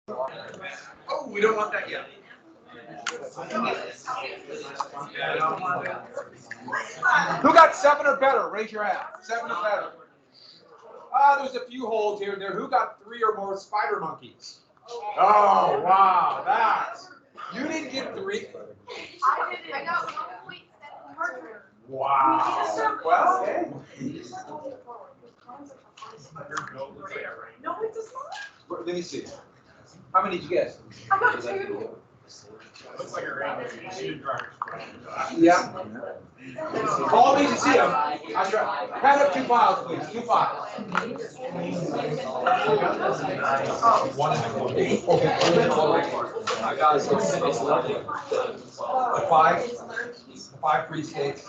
Oh, we don't want that yet. Who got 7 or better? Raise your hand. 7 or better. There's a few holes here and there. Who got 3 or more spider monkeys? Oh, wow. That's. You didn't get 3. I did. I got 1.7. Wow. Well, okay. No, it does not. Let me see. How many did you get? I got 2. Looks like a random shooting driver's. Yeah. All these you see them. I try. Hand up 2 files, please. 2 files. One and a quarter. Okay. I got the 5 free states.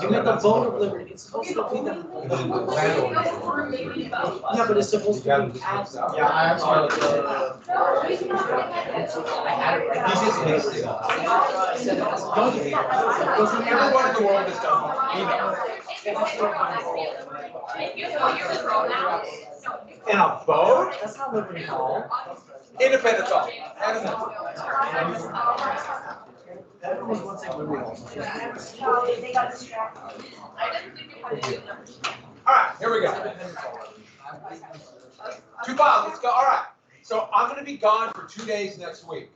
You make a vote of liberty. It's supposed to be the. Yeah, but it's supposed to be passed. Yeah, I actually. He's just mixed it up. Everyone in the world has done one. He knows. In a vote? That's not liberty hall. Independence hall. That was one thing liberty hall. They got distracted. All right, here we go. 2 files, let's go. All right. So I'm going to be gone for 2 days next week.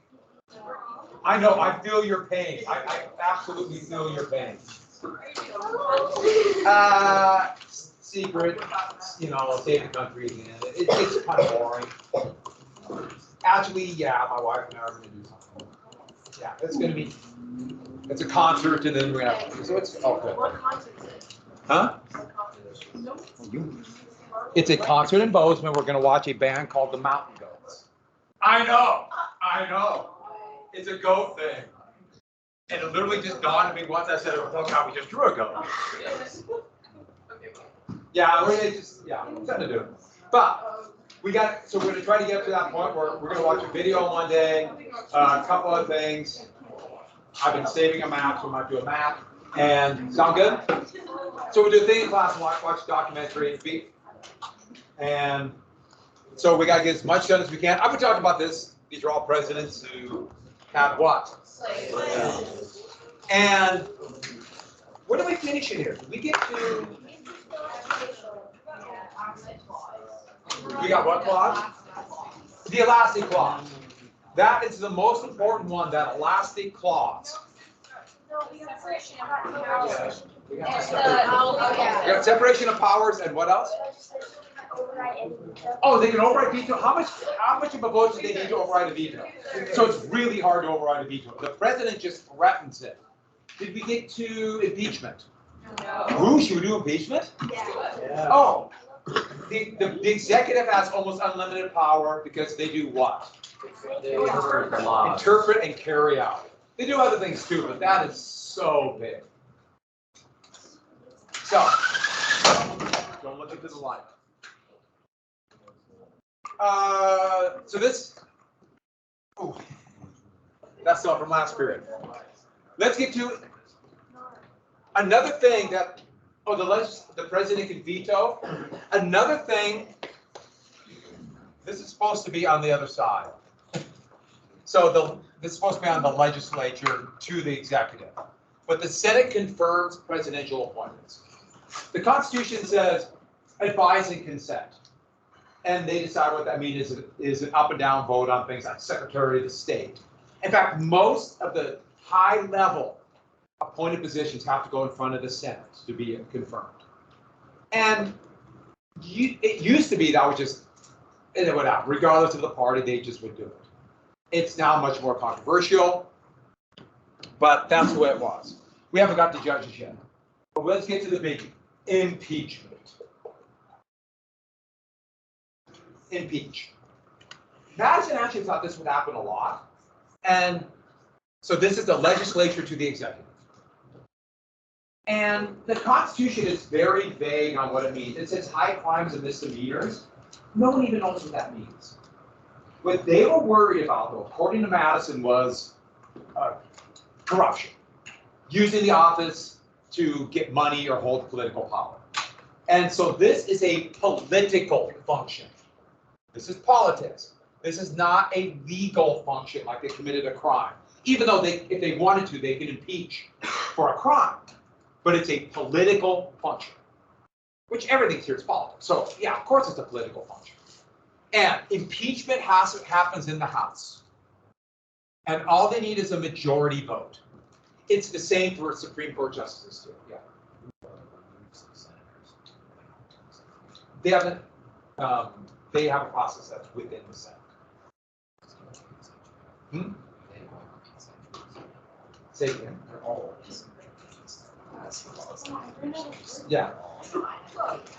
I know, I feel your pain. I absolutely feel your pain. Secret, save the country again. It's kind of boring. Actually, yeah, my wife and I are going to do something. Yeah, it's a concert and then we're going to have, so it's all good. What concert is it? Huh? It's a concert in Bozeman. We're going to watch a band called the Mountain Goats. I know. It's a goat thing. And it literally just dawned on me once I said, oh God, we just drew a goat. Yeah, something to do. But so we're going to try to get up to that point where we're going to watch a video one day, a couple of things. I've been saving a map, so we might do a map. And sound good? So we do a thing in class and watch a documentary. And so we got to get as much done as we can. I've been talking about this. These are all presidents who have what? Slaves. And where do we finish it here? Did we get to? We got what clause? The elastic clause. That is the most important one, that elastic clause. No, we have separation of powers. We got separation of powers and what else? Oh, they can override veto. How much of a vote do they need to override a veto? So it's really hard to override a veto. The president just threatens it. Did we get to impeachment? No. Ooh, should we do impeachment? Yeah. Oh, the executive has almost unlimited power because they do what? They interpret and carry out. They do other things too, but that is so big. So, don't look into the light. So this, that's all from last period. Let's get to another thing that, the president can veto. Another thing, this is supposed to be on the other side. So this is supposed to be on the legislature to the executive. But the Senate confirms presidential appointments. The Constitution says advise and consent. And they decide what that means is an up and down vote on things like Secretary of the State. In fact, most of the high-level appointed positions have to go in front of the Senate to be confirmed. And it used to be that was just, and it went out. Regardless of the party, they just would do it. It's now much more controversial, but that's the way it was. We haven't got to judges yet. But let's get to the biggie, impeachment. Impeach. Madison actually thought this would happen a lot. And so this is the legislature to the executive. And the Constitution is very vague on what it means. It says high crimes and misdemeanors. No one even knows what that means. What they were worried about, though, according to Madison, was corruption. Using the office to get money or hold political power. And so this is a political function. This is politics. This is not a legal function like they committed a crime. Even though if they wanted to, they could impeach for a crime. But it's a political function, which everything here is politics. So yeah, of course it's a political function. And impeachment happens in the House. And all they need is a majority vote. It's the same for Supreme Court justices too. Yeah. They haven't. They have a process that's within the Senate. Say it again. Yeah.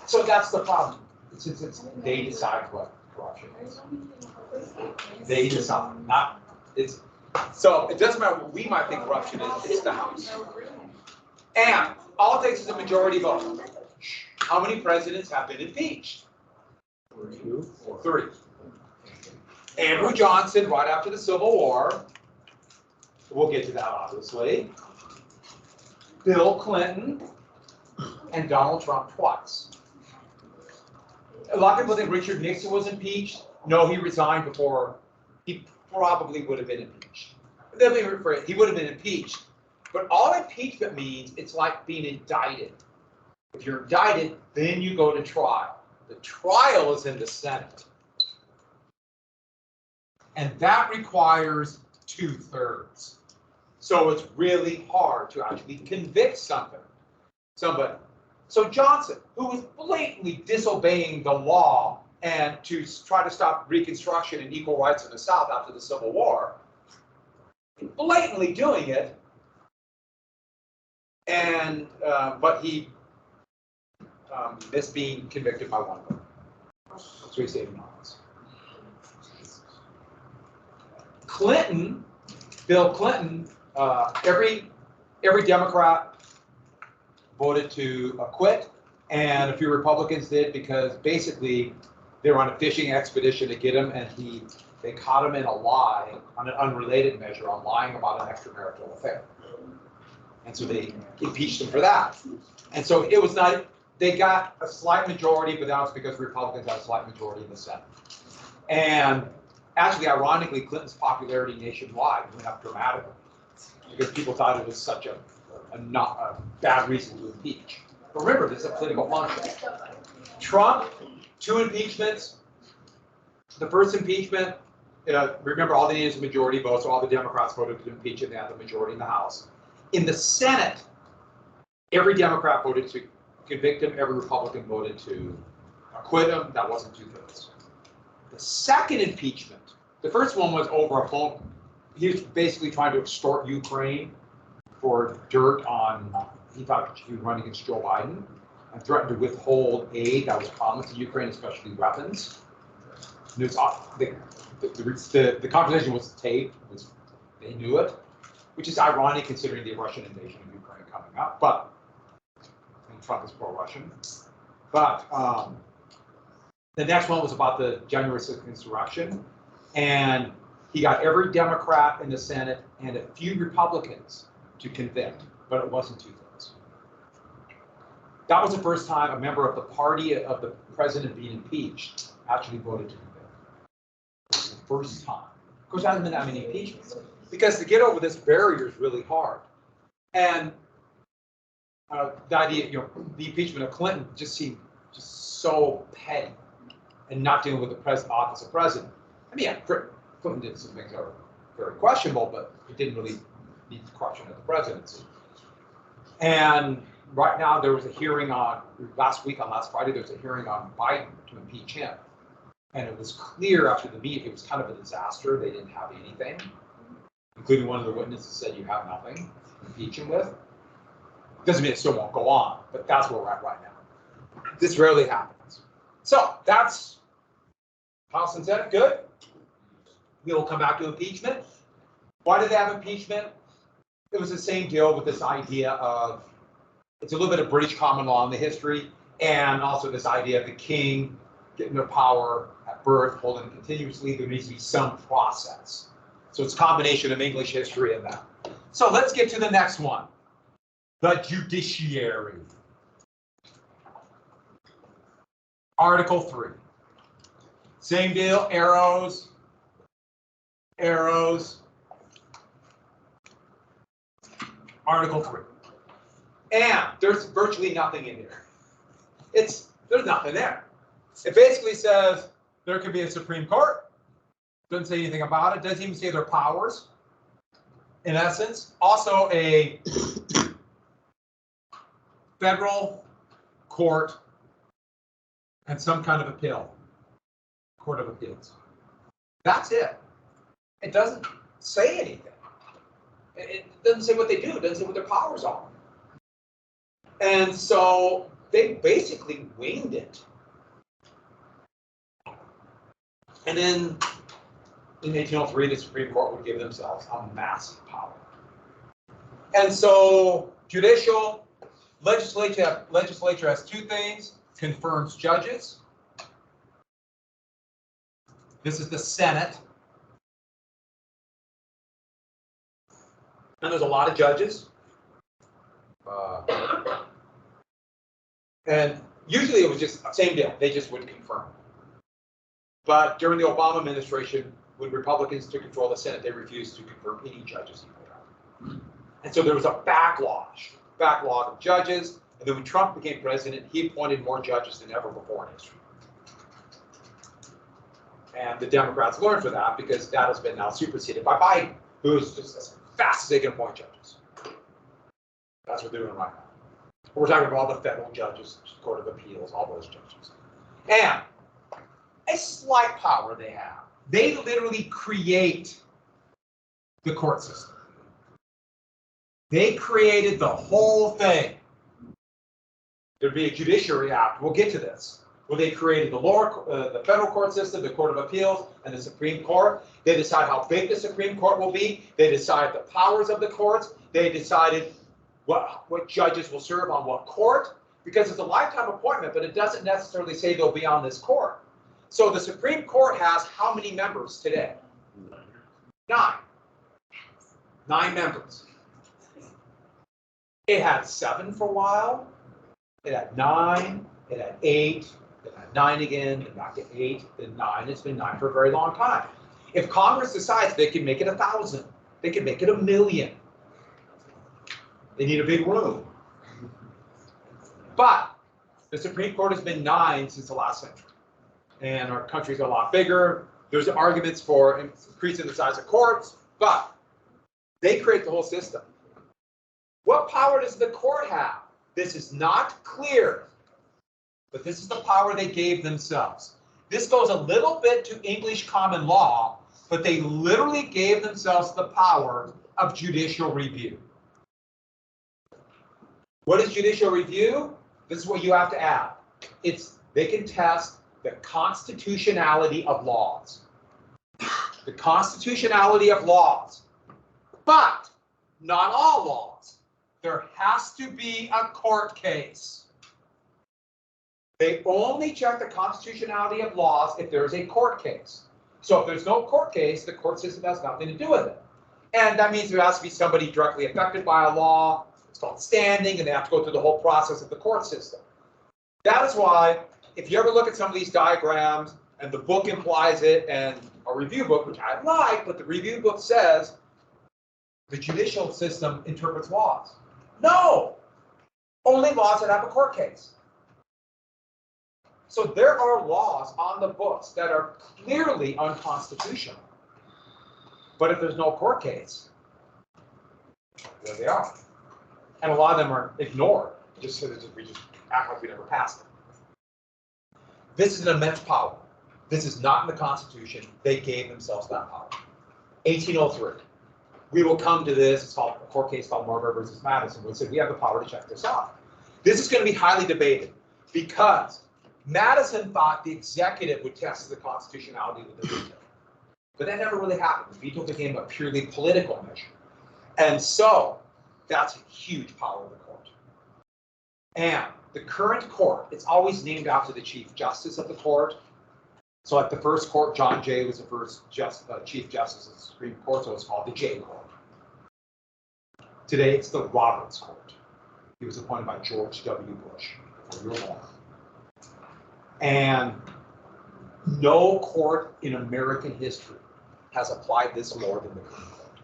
So that's the problem. Since they decide what corruption is. They decide, not it's. So it doesn't matter what we might think corruption is. It's the House. And all it takes is a majority vote. How many presidents have been impeached? 3. Andrew Johnson, right after the Civil War. We'll get to that, obviously. Bill Clinton and Donald Trump twice. A lot of people think Richard Nixon was impeached. No, he resigned before. He probably would have been impeached. He would have been impeached. But all impeachment means, it's like being indicted. If you're indicted, then you go to trial. The trial is in the Senate. And that requires 2/3. So it's really hard to actually convict somebody. So Johnson, who was blatantly disobeying the law and to try to stop Reconstruction and equal rights in the South after the Civil War, blatantly doing it, and but he missed being convicted by 1 vote. So he's saving office. Clinton, Bill Clinton, every Democrat voted to acquit, and a few Republicans did because basically they were on a fishing expedition to get him, and they caught him in a lie on an unrelated measure, on lying about an extramarital affair. And so they impeached him for that. And so it was not, they got a slight majority, but that was because Republicans had a slight majority in the Senate. And actually, ironically, Clinton's popularity nationwide went up dramatically because people thought it was such a bad reason to impeach. But remember, this is a political function. Trump, 2 impeachments. The first impeachment, remember, all they needed is a majority vote, so all the Democrats voted to impeach him. They had the majority in the House. In the Senate, every Democrat voted to convict him. Every Republican voted to acquit him. That wasn't 2/3. The second impeachment, the first one was over a phone. He was basically trying to extort Ukraine for dirt on, he thought he was running against Joe Biden, and threatened to withhold aid that was promised to Ukraine, especially weapons. And it was, the conversation was taped, they knew it, which is ironic considering the Russian invasion of Ukraine coming up, but Trump is pro-Russian. But the next one was about the January 6th insurrection, and he got every Democrat in the Senate and a few Republicans to convict, but it wasn't 2/3. That was the first time a member of the party of the president being impeached actually voted to convict. It was the first time. Of course, there hasn't been that many impeachments, because to get over this barrier is really hard. And the idea, the impeachment of Clinton just seemed just so petty, and not dealing with the office of president. I mean, yeah, Clinton did some things that were very questionable, but it didn't really need the corruption of the presidency. And right now, there was a hearing on, last Friday, there was a hearing on Biden to impeach him. And it was clear after the meeting, it was kind of a disaster. They didn't have anything, including one of the witnesses said, you have nothing to impeach him with. Doesn't mean it still won't go on, but that's where we're at right now. This rarely happens. So that's House and Senate, good. We will come back to impeachment. Why did they have impeachment? It was the same deal with this idea of, it's a little bit of British common law in the history, and also this idea of the king getting the power at birth, holding it continuously. There needs to be some process. So it's a combination of English history and that. So let's get to the next one. The judiciary. Article 3. Same deal, arrows. arrows, Article 3. And there's virtually nothing in here. There's nothing there. It basically says there could be a Supreme Court. Doesn't say anything about it. Doesn't even say their powers. In essence, also a federal court and some kind of appeal, court of appeals. That's it. It doesn't say anything. It doesn't say what they do. It doesn't say what their powers are. And so they basically winged it. And then in 1803, the Supreme Court would give themselves a massive power. And so legislature has two things: confirms judges. This is the Senate. And there's a lot of judges. And usually it was just the same deal. They just would confirm. But during the Obama administration, when Republicans took control of the Senate, they refused to confirm any judges he put out. And so there was a backlog of judges. And then when Trump became president, he appointed more judges than ever before in history. And the Democrats learned for that, because that has been now superseded by Biden, who is just as fast as they can appoint judges. That's what they're doing right now. We're talking about all the federal judges, Court of Appeals, all those judges. And a slight power they have. They literally create the court system. They created the whole thing. There'd be a Judiciary Act. We'll get to this. Where they created the federal court system, the Court of Appeals, and the Supreme Court. They decide how big the Supreme Court will be. They decide the powers of the courts. They decided what judges will serve on what court, because it's a lifetime appointment, but it doesn't necessarily say they'll be on this court. So the Supreme Court has how many members today? 9. 9 members. It had 7 for a while. It had 9. It had 8. It had 9 again. Then back to 8. Then 9. It's been 9 for a very long time. If Congress decides they can make it 1,000, they can make it 1,000,000. They need a big room. But the Supreme Court has been 9 since the last century. And our country's a lot bigger. There's arguments for increasing the size of courts, but they create the whole system. What power does the court have? This is not clear, but this is the power they gave themselves. This goes a little bit to English common law, but they literally gave themselves the power of judicial review. What is judicial review? This is what you have to add. They can test the constitutionality of laws. The constitutionality of laws. But not all laws. There has to be a court case. They only check the constitutionality of laws if there is a court case. So if there's no court case, the court system has nothing to do with it. And that means there has to be somebody directly affected by a law. It's called standing, and they have to go through the whole process of the court system. That is why, if you ever look at some of these diagrams, and the book implies it, and a review book, which I like, but the review book says the judicial system interprets laws. No! Only laws that have a court case. So there are laws on the books that are clearly unconstitutional. But if there's no court case, there they are. And a lot of them are ignored, just so that we just act like we never passed them. This is an immense power. This is not in the Constitution. They gave themselves that power. 1803. We will come to this. It's called a court case called Marbury versus Madison. We said we have the power to check this out. This is going to be highly debated because Madison thought the executive would test the constitutionality with the veto. But that never really happened. The veto became a purely political measure. And so that's a huge power of the court. And the current court, it's always named after the Chief Justice of the court. So at the first court, John Jay was the first Chief Justice of the Supreme Court, so it's called the Jay Court. Today, it's the Roberts Court. He was appointed by George W. Bush, before you were born. And no court in American history has applied this more than the Supreme Court.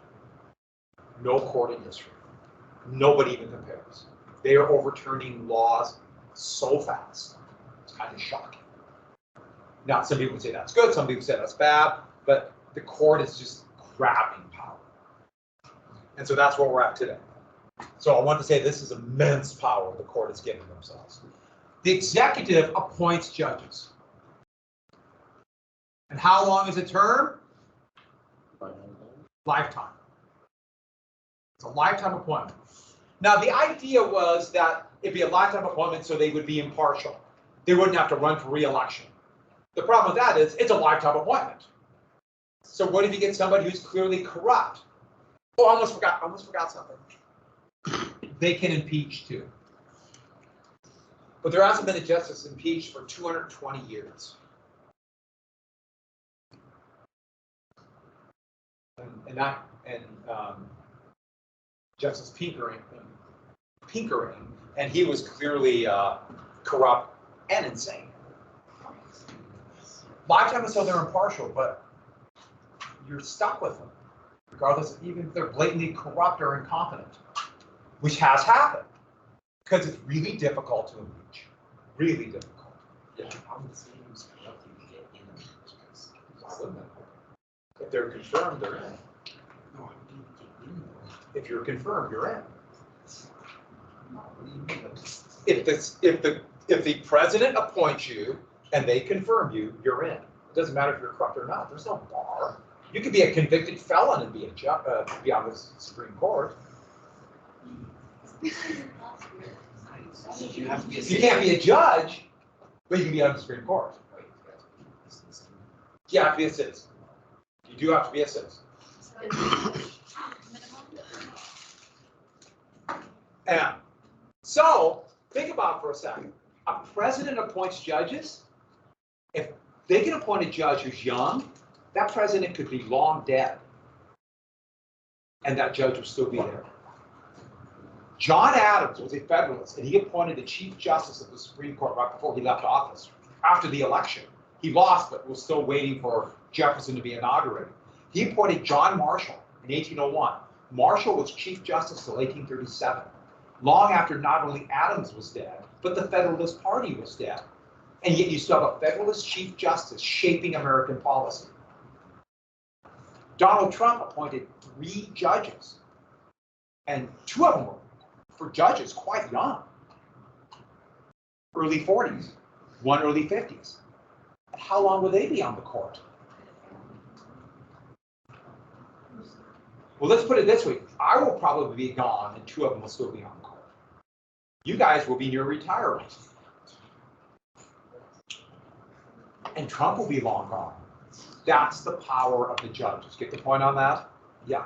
No court in history. Nobody even compares. They are overturning laws so fast. It's kind of shocking. Now, some people would say that's good, some people say that's bad, but the court is just grabbing power. And so that's where we're at today. So I want to say this is immense power the court is giving themselves. The executive appoints judges. And how long is a term? Lifetime. It's a lifetime appointment. Now, the idea was that it'd be a lifetime appointment so they would be impartial. They wouldn't have to run for re-election. The problem with that is it's a lifetime appointment. So what if you get somebody who's clearly corrupt? Oh, I almost forgot something. They can impeach too. But there hasn't been a justice impeached for 220 years. And Justice Pickering, and he was clearly corrupt and insane. Lifetime is so they're impartial, but you're stuck with them, regardless of even if they're blatantly corrupt or incompetent, which has happened, because it's really difficult to impeach. Really difficult. Yeah, I would say it was corrupt to get in the because Why wouldn't they? If they're confirmed, they're in. no, I didn't get in there. If you're confirmed, you're in. What do you mean? If the president appoints you and they confirm you, you're in. It doesn't matter if you're corrupt or not. There's no bar. You could be a convicted felon and be on the Supreme Court. You have to be a You can't be a judge, but you can be on the Supreme Court. You have to be a citizen. You do have to be a citizen. And so, think about it for a second. A president appoints judges. If they can appoint a judge who's young, that president could be long dead. And that judge will still be there. John Adams was a Federalist, and he appointed the Chief Justice of the Supreme Court right before he left office, after the election. He lost, but was still waiting for Jefferson to be inaugurated. He appointed John Marshall in 1801. Marshall was Chief Justice till 1837, long after not only Adams was dead, but the Federalist Party was dead. And yet you still have a Federalist Chief Justice shaping American policy. Donald Trump appointed 3 judges, and 2 of them were, for judges, quite young. Early 40s, 1 early 50s. How long will they be on the court? Well, let's put it this way. I will probably be gone, and 2 of them will still be on the court. You guys will be near retirement. And Trump will be long gone. That's the power of the judges. Get the point on that? Yeah.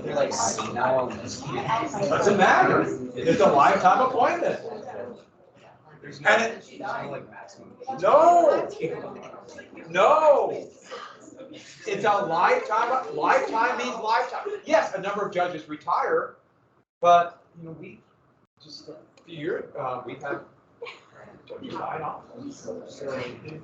They're like senile. Doesn't matter. It's a lifetime appointment. There's And no like maximum. No. It's a lifetime. Lifetime means lifetime. Yes, a number of judges retire, but we just a few years we've had judges die off. So the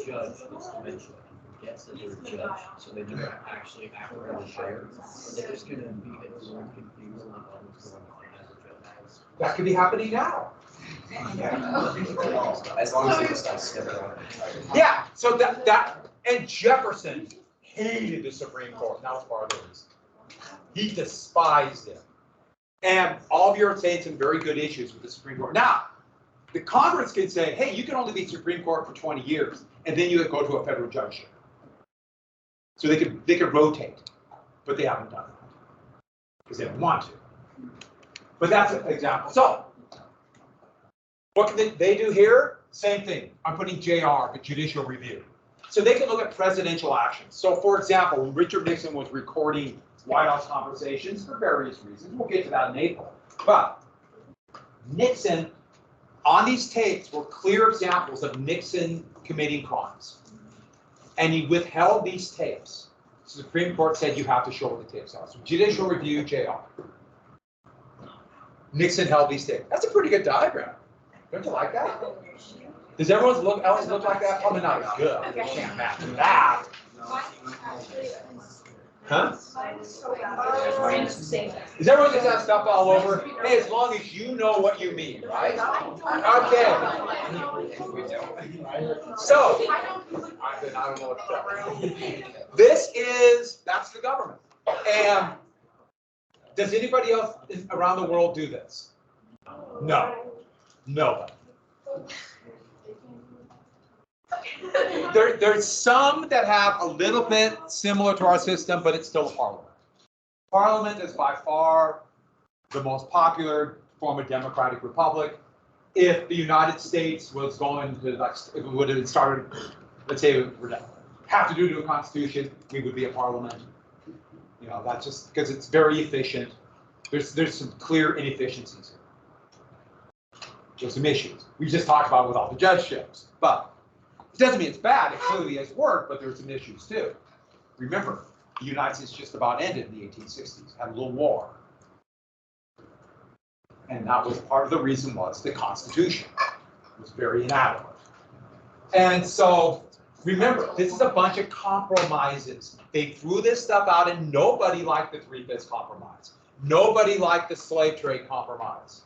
judge is eventually gets that they're a judge, so they never actually retire. There's going to be a little confusion on what's going on as a judge. That could be happening now. As long as they just don't step around. Yeah. So that and Jefferson hated the Supreme Court. That was part of the reason. He despised it. And all of you are saying some very good issues with the Supreme Court. Now, the Congress can say, hey, you can only be Supreme Court for 20 years, and then you go to a federal judgeship. So they could rotate, but they haven't done that because they don't want to. But that's an example. So what can they do here? Same thing. I'm putting JR, but judicial review. So they can look at presidential actions. So for example, when Richard Nixon was recording White House conversations for various reasons, we'll get to that in April. But Nixon, on these tapes, were clear examples of Nixon committing crimes. And he withheld these tapes Supreme Court said you have to show what the tapes are. So judicial review, JR. Nixon held these tapes. That's a pretty good diagram. Don't you like that? Does everyone's else look like that? Probably not as good. They can't match that. Huh? Is everyone just have stuff all over? Hey, as long as you know what you mean, right? Okay. So, I don't know what to that's the government. And does anybody else around the world do this? No. Nobody. There's some that have a little bit similar to our system, but it's still a parliament. Parliament is by far the most popular form of democratic republic. If the United States was going to, like, if it would have started, let's say, we would have to do to a constitution, we would be a parliament. You know, that's just because it's very efficient. There's some clear inefficiencies here. There's some issues. We just talked about with all the judgeships, but it doesn't mean it's bad. It clearly has worked, but there's some issues too. Remember, the United States just about ended in the 1860s, had a little war. And that was part of the reason was the Constitution was very inadequate. And so, remember, this is a bunch of compromises. They threw this stuff out and nobody liked the 3/5 compromise. Nobody liked the slave trade compromise.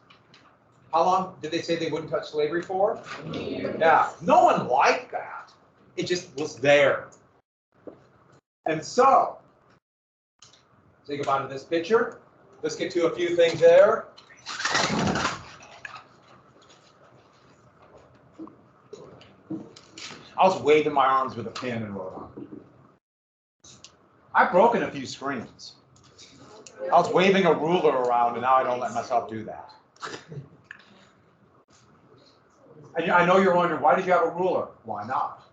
How long did they say they wouldn't touch slavery for? Yeah, no one liked that. It just was there. And so, say goodbye to this picture. Let's get to a few things there. I was waving my arms with a pen and wrote on. I've broken a few screens. I was waving a ruler around and now I don't let myself do that. I know you're wondering, why did you have a ruler? Why not?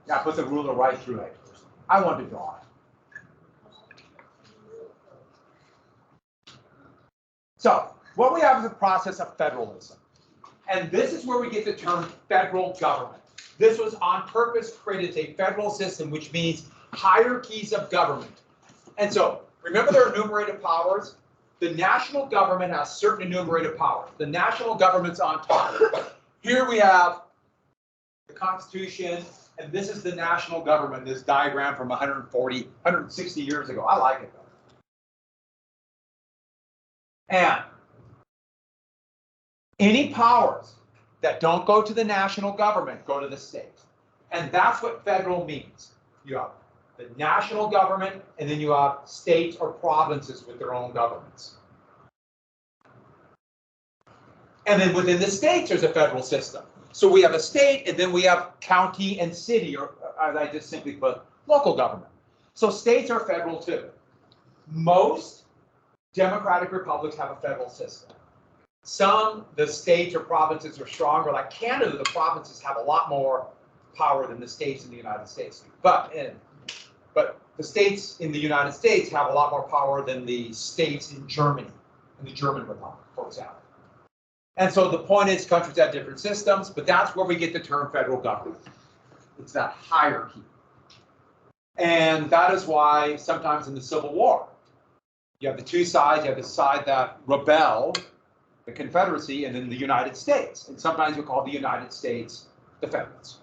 Yeah, put the ruler right through it. I want to draw it. So, what we have is a process of federalism. And this is where we get the term federal government. This was on purpose created as a federal system, which means hierarchies of government. And so, remember there are enumerated powers? The national government has certain enumerated powers. The national government's on top. Here we have the Constitution, and this is the national government, this diagram from 160 years ago. I like it though. And any powers that don't go to the national government go to the state. And that's what federal means. You have the national government, and then you have states or provinces with their own governments. And then within the states, there's a federal system. So we have a state, and then we have county and city, or as I just simply put, local government. So states are federal too. Most democratic republics have a federal system. Some, the states or provinces are stronger. Like Canada, the provinces have a lot more power than the states in the United States. But the states in the United States have a lot more power than the states in Germany, in the German Republic, for example. And so the point is countries have different systems, but that's where we get the term federal government. It's that hierarchy. And that is why sometimes in the Civil War, you have the two sides. You have the side that rebelled, the Confederacy, and then the United States. And sometimes we call the United States the Federals,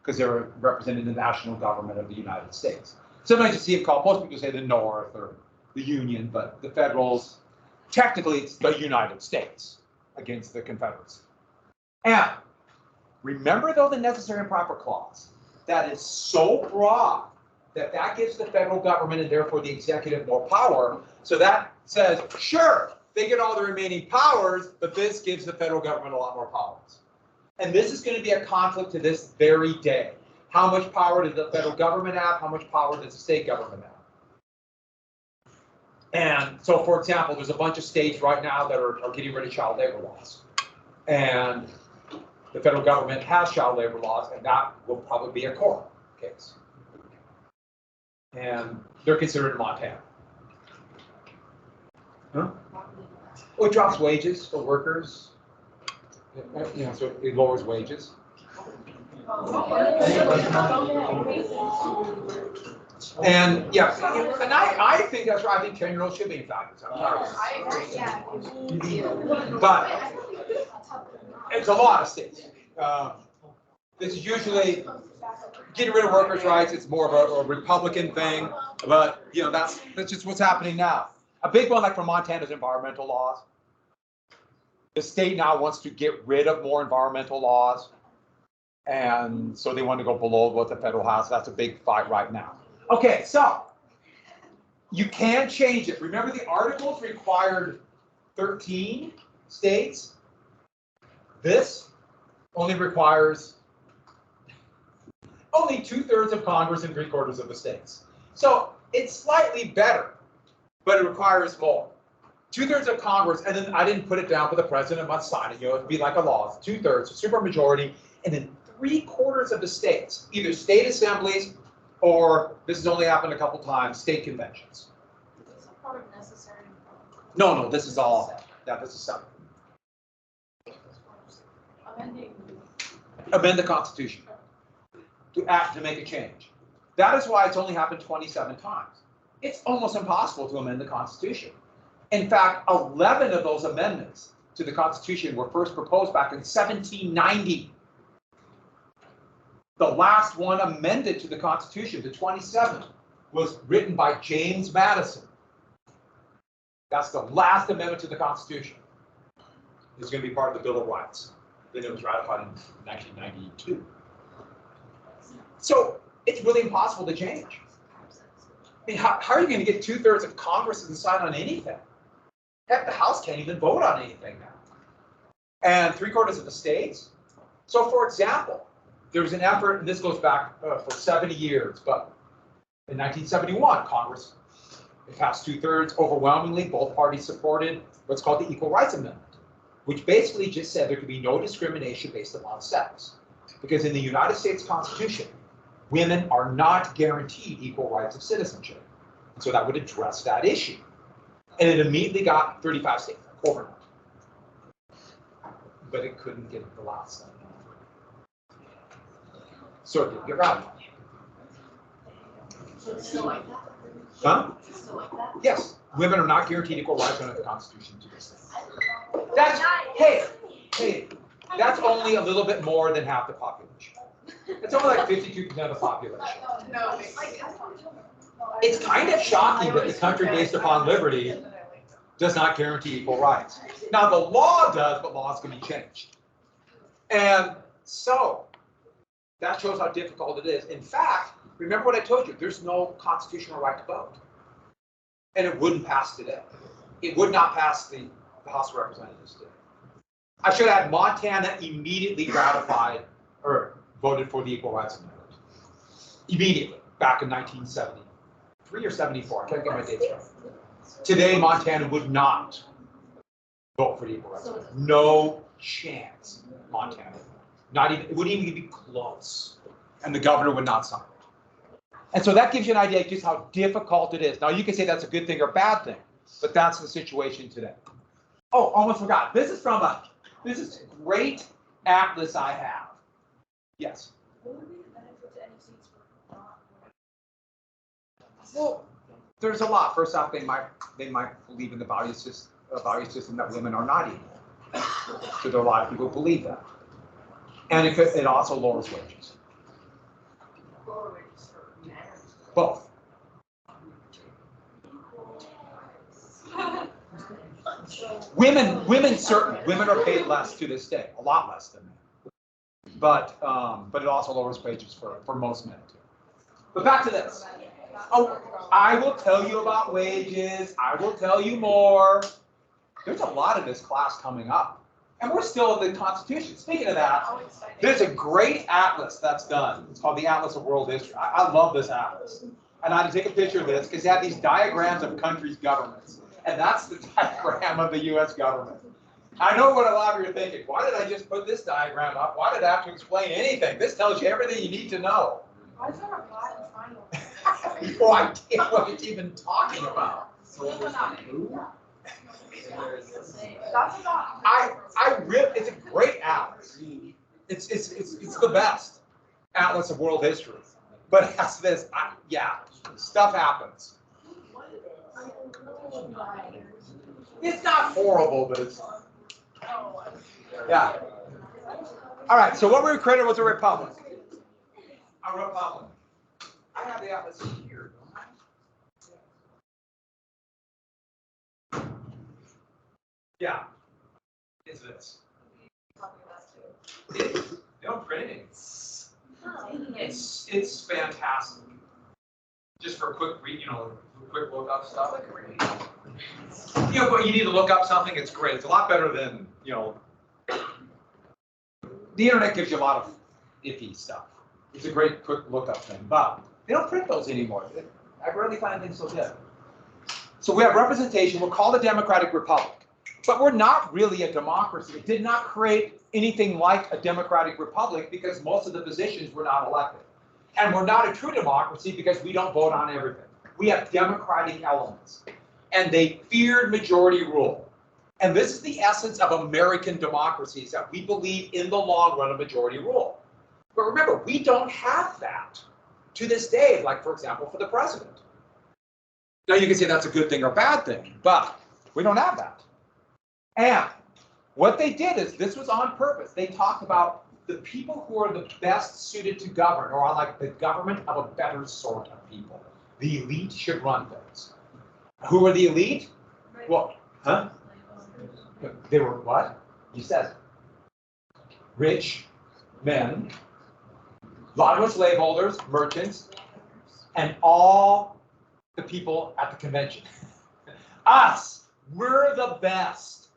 because they're representing the national government of the United States. Sometimes you see it called, most people say the North or the Union, but the Federals, technically it's the United States against the Confederacy. And remember though the necessary and proper clause, that is so broad that gives the federal government and therefore the executive more power. So that says, sure, they get all the remaining powers, but this gives the federal government a lot more powers. And this is going to be a conflict to this very day. How much power does the federal government have? How much power does the state government have? And so, for example, there's a bunch of states right now that are getting rid of child labor laws. And the federal government has child labor laws, and that will probably be a court case. And they're considered in Montana. Huh? Well, it drops wages for workers. You know, so it lowers wages. And yeah, and I think that's right. I think 10-year-olds should be in fabulous. I agree, yeah. But it's a lot of states. This is usually getting rid of workers' rights. It's more of a Republican thing, but you know that's just what's happening now. A big one, like for Montana's environmental laws. The state now wants to get rid of more environmental laws, and so they want to go below what the federal has. That's a big fight right now. Okay, so you can change it. Remember, the articles required 13 states. This only requires only 2/3 of Congress and 3/4 of the states. So it's slightly better, but it requires more. 2/3 of Congress, and then I didn't put it down, but the president must sign it. You know, it'd be like a law. It's 2/3, super majority, and then 3/4 of the states, either state assemblies or this has only happened a couple times, state conventions. Is this part of necessary? No, this is all. Yeah, this is separate. Amend the Constitution to make a change. That is why it's only happened 27 times. It's almost impossible to amend the Constitution. In fact, 11 of those amendments to the Constitution were first proposed back in 1790. The last one amended to the Constitution, the 27th, was written by James Madison. That's the last amendment to the Constitution. It's going to be part of the Bill of Rights. Then it was ratified in 1992. So it's really impossible to change. I mean, how are you going to get 2/3 of Congress to decide on anything? Heck, the House can't even vote on anything now. And 3/4 of the states. So for example, there was an effort, and this goes back for 70 years, but in 1971, Congress passed 2/3 overwhelmingly. Both parties supported what's called the Equal Rights Amendment, which basically just said there could be no discrimination based upon sex. Because in the United States Constitution, women are not guaranteed equal rights of citizenship. And so that would address that issue. And it immediately got 35 states overnight. But it couldn't get the last one. So it didn't get ratified. So it's still like that? Huh? It's still like that? Yes, women are not guaranteed equal rights under the Constitution to this day. That's, hey, that's only a little bit more than half the population. It's only like 52% of the population. No, it's like. It's kind of shocking that the country based upon liberty does not guarantee equal rights. Now, the law does, but laws can be changed. And so, that shows how difficult it is. In fact, remember what I told you, there's no constitutional right to vote. And it wouldn't pass today. It would not pass the House of Representatives today. I should add, Montana immediately ratified or voted for the Equal Rights Amendment. Immediately, back in 1973 or 74, I can't get my dates right. Today, Montana would not vote for the Equal Rights Amendment. No chance, Montana. Not even, it wouldn't even be close. And the governor would not sign it. And so that gives you an idea of just how difficult it is. Now, you can say that's a good thing or bad thing, but that's the situation today. Oh, almost forgot. This is a great atlas I have. Yes. What would be the benefit to any states for not? Well, there's a lot. First off, they might believe in the value system that women are not equal. So there are a lot of people who believe that. And it also lowers wages. Lower wages for men. Both. Women certainly. Women are paid less to this day, a lot less than men. But it also lowers wages for most men too. But back to this. Oh, I will tell you about wages. I will tell you more. There's a lot of this class coming up. And we're still in the Constitution. Speaking of that, there's a great atlas that's done. It's called the Atlas of World History. I love this atlas. And I had to take a picture of this because it had these diagrams of countries' governments. And that's the diagram of the U.S. government. I know what a lot of you are thinking. Why did I just put this diagram up? Why did I have to explain anything? This tells you everything you need to know. Why is there a black triangle? Oh, I can't what it's even talking about. That's not. It's a great atlas. It's the best. atlas of world history, but it has this, yeah, stuff happens. It's not horrible, but it's, yeah. All right, so what we created was a republic. A republic. I have the atlas here, don't I? Yeah. Is this? Don't print it. It's fantastic. Just for a quick read, quick look up stuff. But you need to look up something, it's great. It's a lot better than, the internet gives you a lot of iffy stuff. It's a great quick look up thing, but they don't print those anymore. I rarely find things so good. So we have representation, we're called a democratic republic, but we're not really a democracy. It did not create anything like a democratic republic because most of the positions were not elected. And we're not a true democracy because we don't vote on everything. We have democratic elements. And they feared majority rule. And this is the essence of American democracies, that we believe in the long run of majority rule. But remember, we don't have that to this day, like, for example, for the president. Now, you can say that's a good thing or bad thing, but we don't have that. And what they did is, this was on purpose. They talked about the people who are the best suited to govern, or are like the government of a better sort of people. The elite should run things. Who are the elite? Well, huh? They were what? You said it. Rich men, a lot of slaveholders, merchants, and all the people at the convention. Us, we're the best.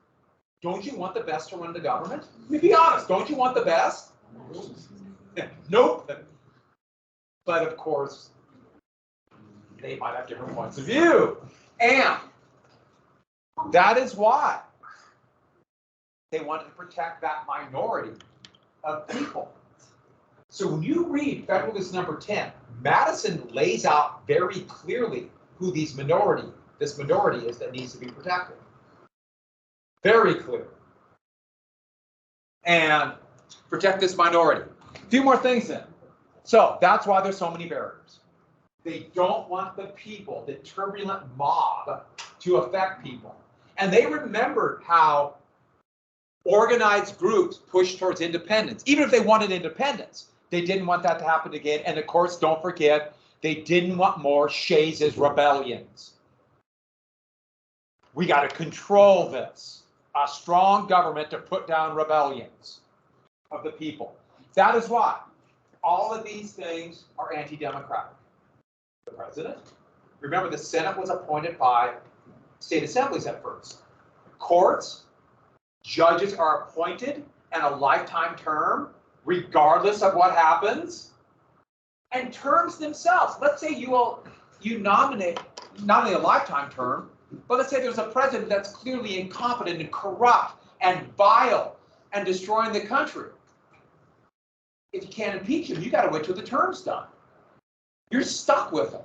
Don't you want the best to run the government? I mean, be honest, don't you want the best? Nope. But of course, they might have different points of view. And that is why they wanted to protect that minority of people. So when you read Federalist Number 10, Madison lays out very clearly who this minority is that needs to be protected. Very clear. And protect this minority. A few more things then. So that's why there's so many barriers. They don't want the people, the turbulent mob, to affect people. And they remembered how organized groups pushed towards independence. Even if they wanted independence, they didn't want that to happen again. And of course, don't forget, they didn't want more Shays' rebellions. We got to control this. A strong government to put down rebellions of the people. That is why all of these things are anti-democratic. The president, remember, the Senate was appointed by state assemblies at first. Courts, judges are appointed and a lifetime term, regardless of what happens. And terms themselves, let's say you nominate not only a lifetime term, but let's say there's a president that's clearly incompetent and corrupt and vile and destroying the country. If you can't impeach him, you got to wait till the term's done. You're stuck with him.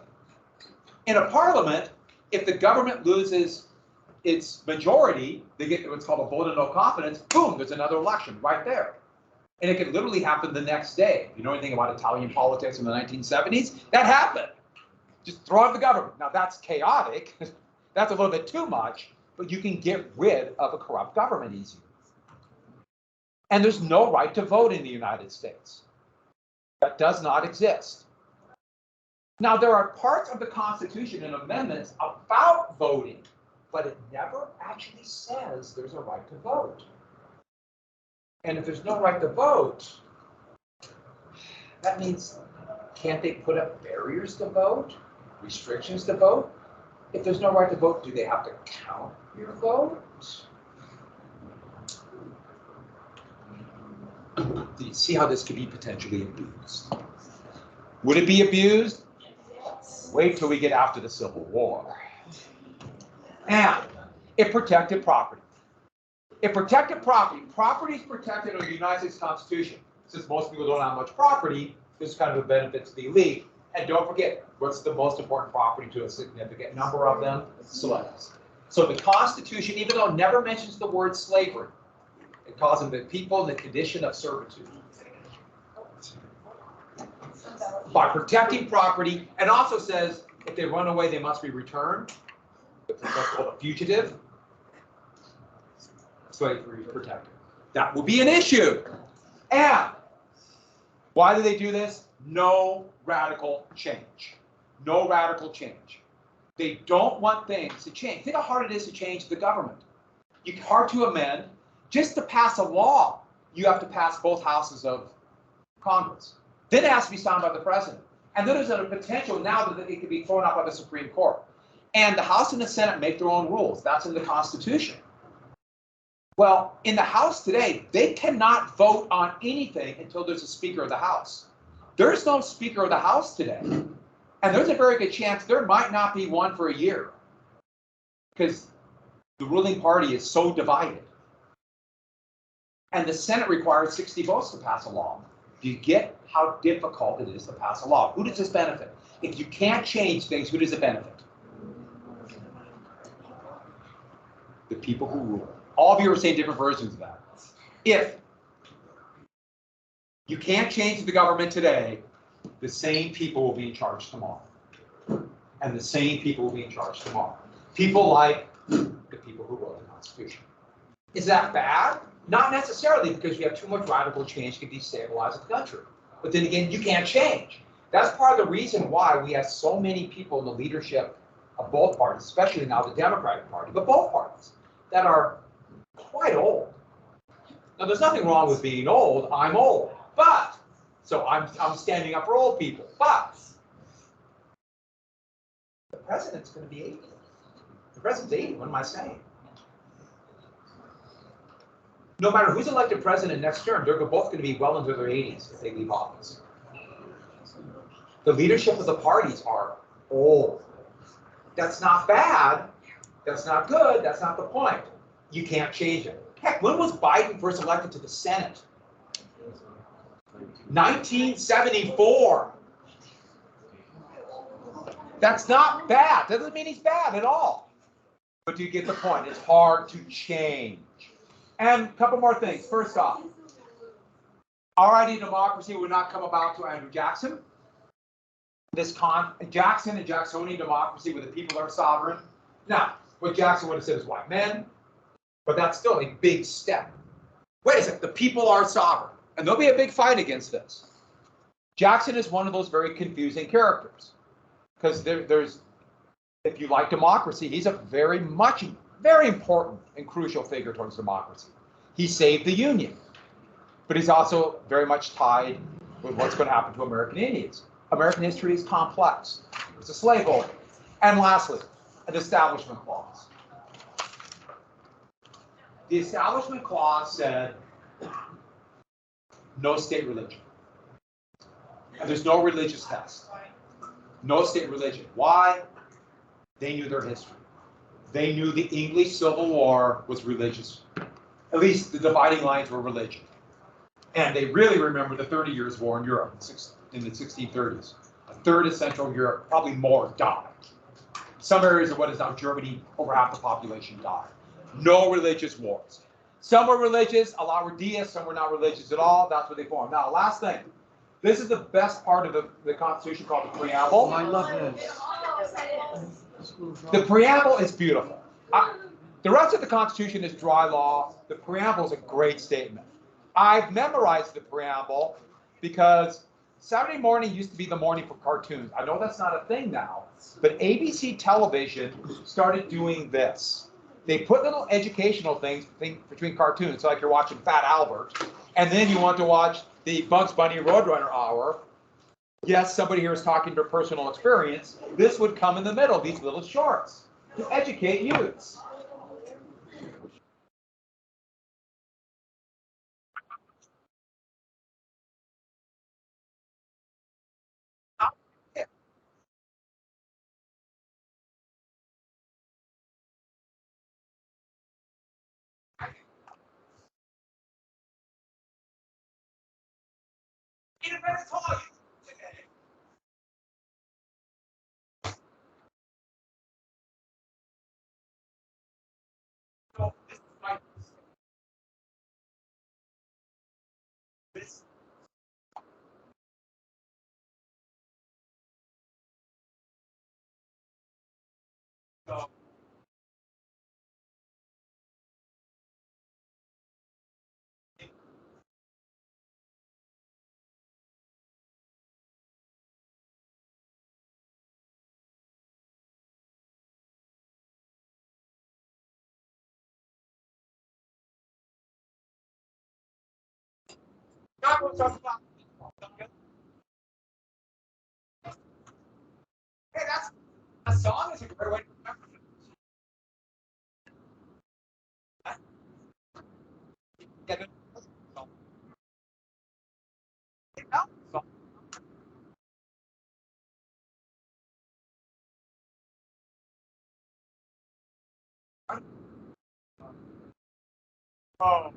In a parliament, if the government loses its majority, they get what's called a vote of no confidence, boom, there's another election right there. And it can literally happen the next day. You know anything about Italian politics in the 1970s? That happened. Just throw out the government. Now that's chaotic. That's a little bit too much, but you can get rid of a corrupt government easier. And there's no right to vote in the United States. That does not exist. Now, there are parts of the Constitution and amendments about voting, but it never actually says there's a right to vote. And if there's no right to vote, that means, can't they put up barriers to vote, restrictions to vote? If there's no right to vote, do they have to count your vote? Do you see how this could be potentially abused? Would it be abused? Wait till we get after the Civil War. And it protected property. It protected property. Property is protected under the United States Constitution. Since most people don't have much property, this is kind of a benefit to the elite. And don't forget, what's the most important property to a significant number of them? Slaves. So the Constitution, even though it never mentions the word slavery, it calls them the people in the condition of servitude. by protecting property, and also says if they run away, they must be returned. What's called a fugitive. Slavery is protected. That will be an issue. And why do they do this? No radical change. No radical change. They don't want things to change. Think how hard it is to change the government. It's hard to amend. Just to pass a law, you have to pass both houses of Congress. Then it has to be signed by the president. And then there's a potential now that it could be thrown out by the Supreme Court. And the House and the Senate make their own rules. That's in the Constitution. Well, in the House today, they cannot vote on anything until there's a Speaker of the House. There's no Speaker of the House today. And there's a very good chance there might not be one for a year. Because the ruling party is so divided. And the Senate requires 60 votes to pass a law. Do you get how difficult it is to pass a law? Who does this benefit? If you can't change things, who does it benefit? The people who rule. All of you are saying different versions of that. If you can't change the government today, the same people will be in charge tomorrow. And the same people will be in charge tomorrow. People like the people who wrote the Constitution. Is that bad? Not necessarily, because you have too much radical change can destabilize the country. But then again, you can't change. That's part of the reason why we have so many people in the leadership of both parties, especially now the Democratic Party, but both parties, that are quite old. Now, there's nothing wrong with being old. I'm old. But, so I'm standing up for old people. But, the president's going to be 80. The president's 80. What am I saying? No matter who's elected president next term, they're both going to be well into their 80s if they leave office. The leadership of the parties are old. That's not bad. That's not good. That's not the point. You can't change it. Heck, when was Biden first elected to the Senate? 1974. That's not bad. Doesn't mean he's bad at all. But you get the point. It's hard to change. And a couple more things. First off, our idea of democracy would not come about to Andrew Jackson. Jackson and Jacksonian democracy where the people are sovereign. Now, what Jackson would have said is white men, but that's still a big step. Wait a second, the people are sovereign, and there'll be a big fight against this. Jackson is one of those very confusing characters, because there's, if you like democracy, he's a very important and crucial figure towards democracy. He saved the Union, but he's also very much tied with what's going to happen to American Indians. American history is complex. It's a slaveholder. And lastly, an establishment clause. The establishment clause said no state religion. And there's no religious test. No state religion. Why? They knew their history. They knew the English Civil War was religious. At least the dividing lines were religion. And they really remember the 30 Years' War in Europe in the 1630s. A third of Central Europe, probably more, died. Some areas of what is now Germany, over half the population died. No religious wars. Some were religious, a lot were deists, some were not religious at all. That's what they formed. Now, last thing. This is the best part of the Constitution called the preamble. Oh, I love this. The preamble is beautiful. The rest of the Constitution is dry law. The preamble is a great statement. I've memorized the preamble because Saturday morning used to be the morning for cartoons. I know that's not a thing now, but ABC television started doing this. They put little educational things between cartoons, so like you're watching Fat Albert, and then you want to watch the Bugs Bunny Roadrunner Hour. Yes, somebody here is talking their personal experience. This would come in the middle, these little shorts, to educate youths. Independence Hall today. So this is my this So, God will talk about. Hey, that's a song is a great way to remember it. Get it? Oh.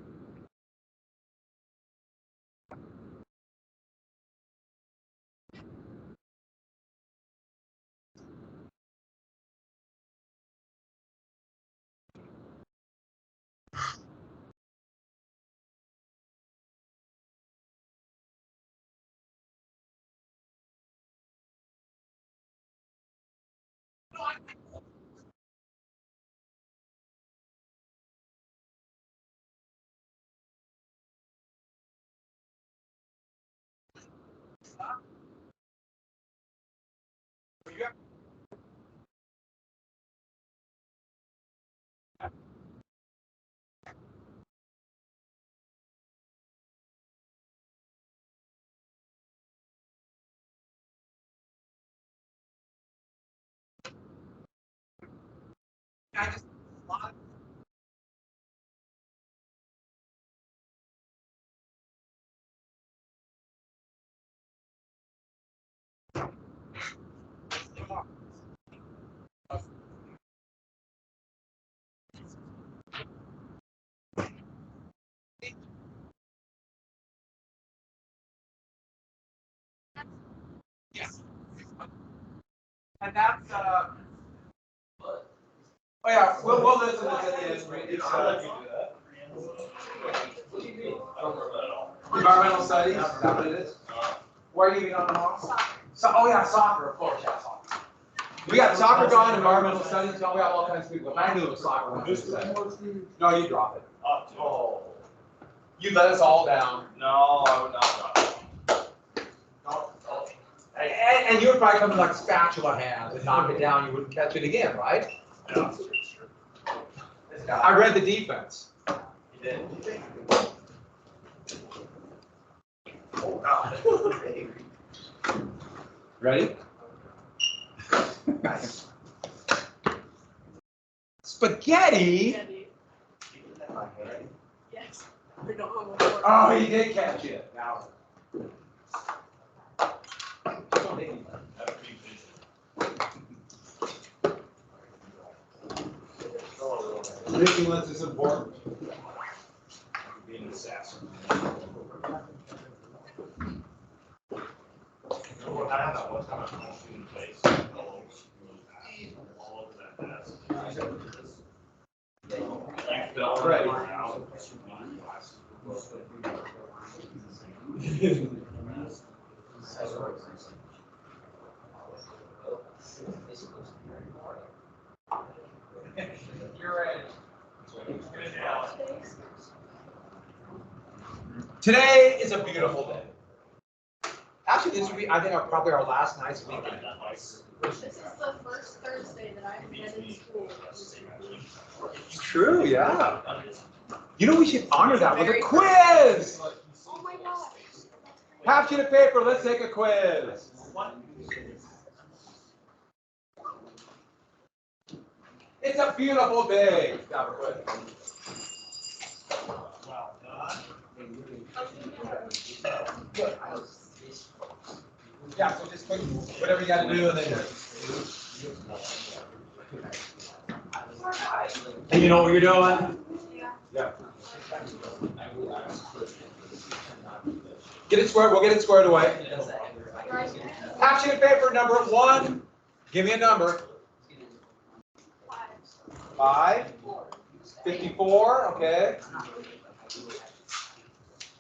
I just yes. And that's oh yeah, we'll listen to this at the end. It's environmental studies, is that what it is? Where are you getting on tomorrow? So, oh yeah, soccer, of course, yeah, soccer. We got soccer going, environmental studies, we have all kinds of people. I knew it was soccer when I was saying. No, you drop it. Oh. You let us all down. No, I would not drop it. And you would probably come with like spatula hands and knock it down, you wouldn't catch it again, right? Yeah. I read the defense. You did. Oh, God. Ready? Spaghetti? Yes. We don't know what. Oh, he did catch it. Now. Vigilance is important. Being an assassin. I had that one time I punched you in the face. All over that desk. I fell right around. You're right. Today is a beautiful day. Actually, this will be, I think, probably our last nice weekend. This is the first Thursday that I've been in school. True, yeah. You know, we should honor that with a quiz. Oh my gosh. Half sheet of paper, let's take a quiz. It's a beautiful day. Yeah, so just put whatever you got to do and then. And you know what you're doing? Yeah. Get it squared, we'll get it squared away. Half sheet of paper number 1. Give me a number. 5. 54, okay.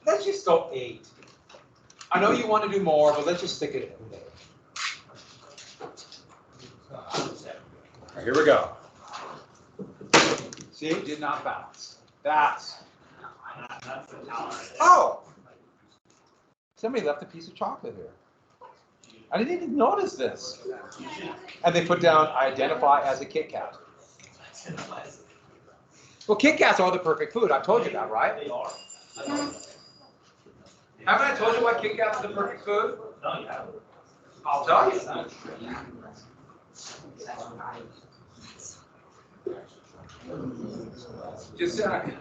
Let's just go 8. I know you want to do more, but let's just stick it in. All right, here we go. See, did not balance. That's, That's the talent. oh! Somebody left a piece of chocolate here. I didn't even notice this. And they put down, identify as a Kit Kat. Well, Kit Kats are the perfect food. I told you that, right? They are. Haven't I told you why Kit Kats are the perfect food? No, you haven't. I'll tell you. Just a second.